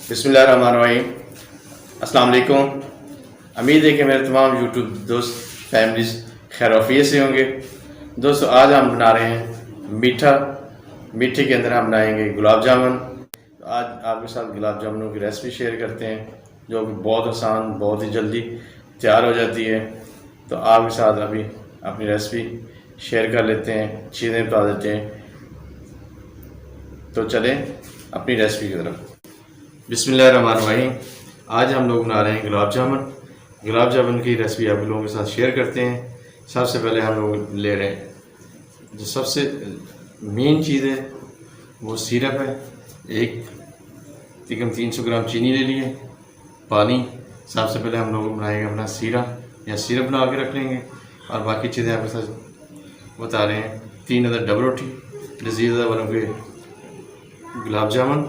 बिस्मिल्लाहिर्रहमानिर्रहीम। अस्सलाम वालेकुम। उम्मीद है कि मेरे तमाम यूट्यूब दोस्त फैमिलीज़ खैर से होंगे। दोस्तों, आज हम बना रहे हैं मीठे के अंदर हम बनाएंगे गुलाब जामुन। तो आज आपके साथ गुलाब जामुनों की रेसिपी शेयर करते हैं, जो कि बहुत आसान, बहुत ही जल्दी तैयार हो जाती है। तो आपके साथ अभी अपनी रेसिपी शेयर कर लेते हैं, चीज़ें बता देते हैं। तो चलें अपनी रेसिपी की तरफ। बिस्मिल्लाहिर्रहमानिर्रहीम। आज हम लोग बना रहे हैं गुलाब जामुन। गुलाब जामुन की रेसिपी आप लोगों के साथ शेयर करते हैं। सबसे पहले हम लोग ले रहे हैं, जो सबसे मेन चीज़ है वो सिरप है। एक तकरीबन 300 ग्राम चीनी ले लिए, पानी। सबसे पहले हम लोग बनाएंगे अपना सीरा या सिरप बना के रख लेंगे, और बाकी चीज़ें आपके साथ बता रहे हैं। 3 अदर डबल रोटी, लजीज़ वालों के गुलाब जामुन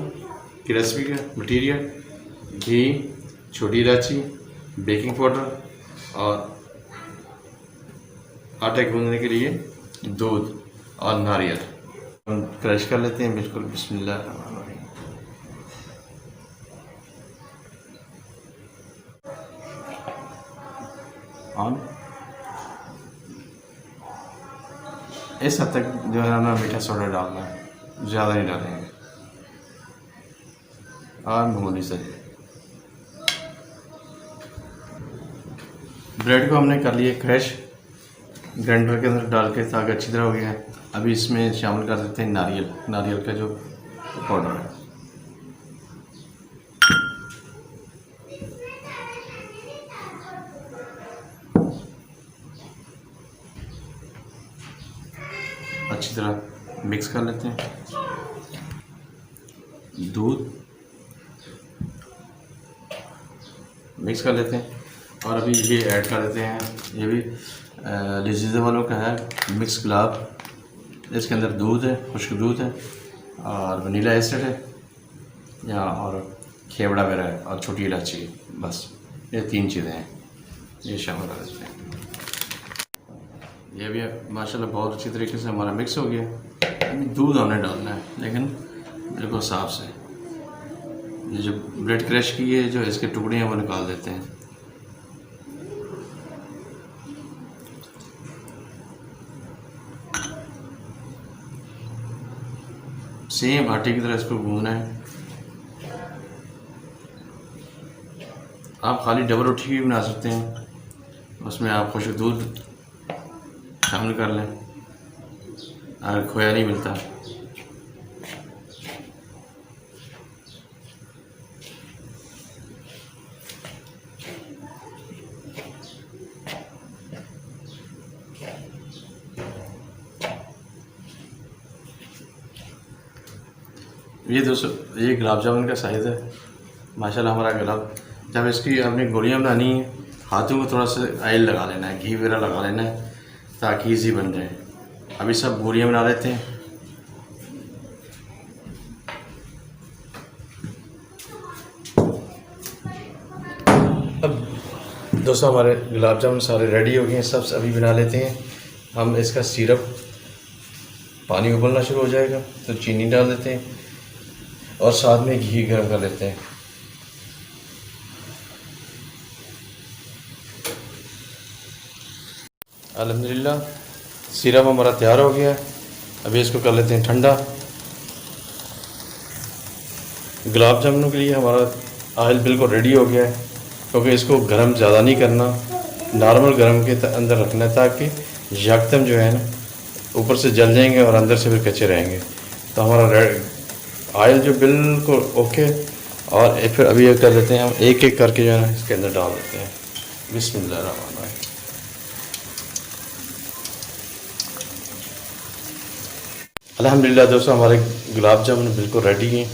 की रेसिपी का मटीरियल, घी, छोटी इलायची, बेकिंग पाउडर और आटा गूंदने के लिए दूध और नारियल। हम क्रश कर लेते हैं बिल्कुल। बिस्मिल्लाहिर्रहमानिर्रहीम। और इस हद तक जो है हमें मीठा सोडा डालना है, ज़्यादा नहीं डालेंगे। और मामूली से ब्रेड को हमने कर लिए क्रश ग्राइंडर के अंदर डाल के, ताकि अच्छी तरह हो गया है। अभी इसमें शामिल कर देते हैं नारियल का जो पाउडर है। अच्छी तरह मिक्स कर लेते हैं। दूध मिक्स कर लेते हैं, और अभी ये ऐड कर देते हैं। ये भी लजीज़ वालों का है मिक्स गुलाब। इसके अंदर दूध है, खुश्क दूध है, और वनीला एसिड है या और खेवड़ा वगैरह है, और छोटी इलायची। बस ये 3 चीज़ें हैं, ये शामिल कर देते हैं। ये भी माशाल्लाह बहुत अच्छी तरीके से हमारा मिक्स हो गया। अभी दूध हमने डालना है, लेकिन बिल्कुल साफ से। ये जो ब्रेड क्रश की है, जो इसके टुकड़े हैं, वो निकाल देते हैं। सेम आटे की तरह इसको गूंदना है। आप खाली डबल रोटी भी बना सकते हैं, उसमें आप खुश्क दूध शामिल कर लें, अगर खोया नहीं मिलता। ये दोस्तों, ये गुलाब जामुन का साइज़ है माशाल्लाह हमारा गुलाब। जब इसकी अपनी गोलियाँ बनानी है, हाथों को थोड़ा सा ऑयल लगा लेना है, घी वगैरह लगा लेना है, ताकि ईजी बन जाए। अभी सब गोलियाँ बना लेते हैं। अब दोस्तों, हमारे गुलाब जामुन सारे रेडी हो गए हैं। सब अभी बना लेते हैं हम इसका सिरप। पानी उबलना शुरू हो जाएगा तो चीनी डाल देते हैं, और साथ में घी गर्म कर लेते हैं। अल्हम्दुलिल्लाह सिरप हमारा तैयार हो गया है। अभी इसको कर लेते हैं ठंडा। गुलाब जामुनों के लिए हमारा ऑयल बिल्कुल रेडी हो गया है, क्योंकि इसको गर्म ज़्यादा नहीं करना, नॉर्मल गर्म के अंदर रखना है, ताकि यकदम जो है ना ऊपर से जल जाएंगे और अंदर से फिर कच्चे रहेंगे। तो हमारा ऑयल जो बिल्कुल ओके। और फिर अभी ये कर देते हैं हम, एक एक करके जो है ना इसके अंदर डाल देते हैं। बिस्मिल्लाहिर्रहमानिर्रहीम। अल्हम्दुलिल्लाह दोस्तों, हमारे गुलाब जामुन बिल्कुल रेडी हैं।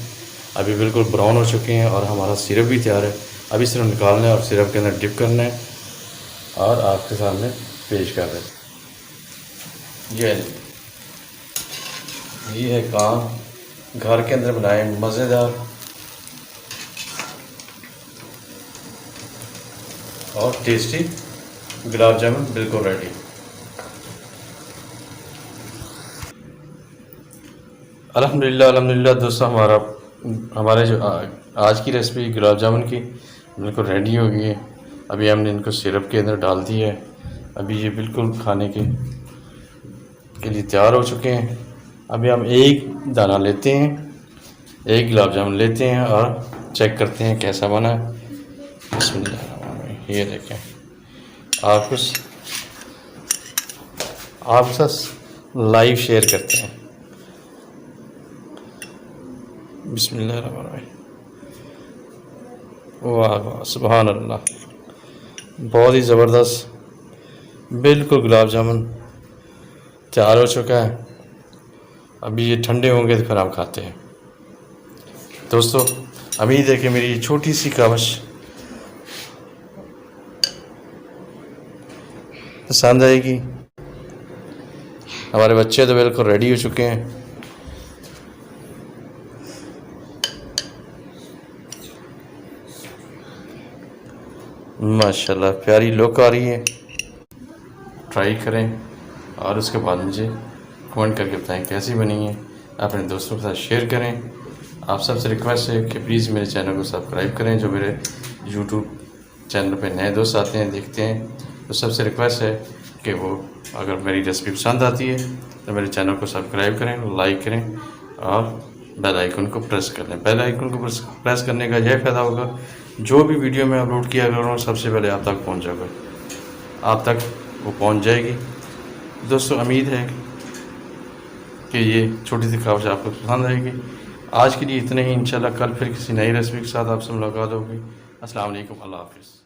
अभी बिल्कुल ब्राउन हो चुके हैं, और हमारा सिरप भी तैयार है। अभी सिर्फ निकालना है और सिरप के अंदर डिप करना है, और आपके सामने पेश कर रहे हैं। ये है काम घर के अंदर बनाए मज़ेदार और टेस्टी गुलाब जामुन बिल्कुल रेडी। अल्हम्दुलिल्लाह दोस्तों, हमारे जो आज की रेसिपी गुलाब जामुन की बिल्कुल रेडी हो गई है। अभी हमने इनको सिरप के अंदर डाल दिया है। अभी ये बिल्कुल खाने के लिए तैयार हो चुके हैं। अभी हम एक दाना लेते हैं, एक गुलाब जामुन लेते हैं और चेक करते हैं कैसा बना है। बिस्मिल्लाह, ये देखें। आपको लाइव शेयर करते हैं। बिस्मिल्लाह, वाह वाह, सुभान अल्लाह, बहुत ही ज़बरदस्त बिल्कुल गुलाब जामुन तैयार हो चुका है। अभी ये ठंडे होंगे तो फिर हम खाते हैं। दोस्तों अभी देखिए मेरी ये छोटी सी कावश पसंद आएगी। हमारे बच्चे तो बिल्कुल रेडी हो चुके हैं। माशाल्लाह प्यारी लुक आ रही है। ट्राई करें और उसके बाद मुझे कमेंट करके बताएं कैसी बनी है। अपने दोस्तों के साथ शेयर करें। आप सबसे रिक्वेस्ट है कि प्लीज़ मेरे चैनल को सब्सक्राइब करें। जो मेरे यूट्यूब चैनल पे नए दोस्त आते हैं, देखते हैं, तो सबसे रिक्वेस्ट है कि वो अगर मेरी रेसिपी पसंद आती है तो मेरे चैनल को सब्सक्राइब करें, लाइक करें और बेल आइकन को प्रेस कर लें। बेल आइकन को प्रेस करने का यह फ़ायदा होगा, जो भी वीडियो मैं अपलोड किया करूँगा सबसे पहले आप तक पहुँच जाएगा, आप तक वो पहुँच जाएगी। दोस्तों उम्मीद है कि ये छोटी सी कावश आपको पसंद आएगी। आज के लिए इतने ही। इंशाल्लाह कल फिर किसी नई रेसिपी के साथ आपसे मुलाकात होगी। अस्सलाम वालेकुम, अल्लाह हाफ़िज़।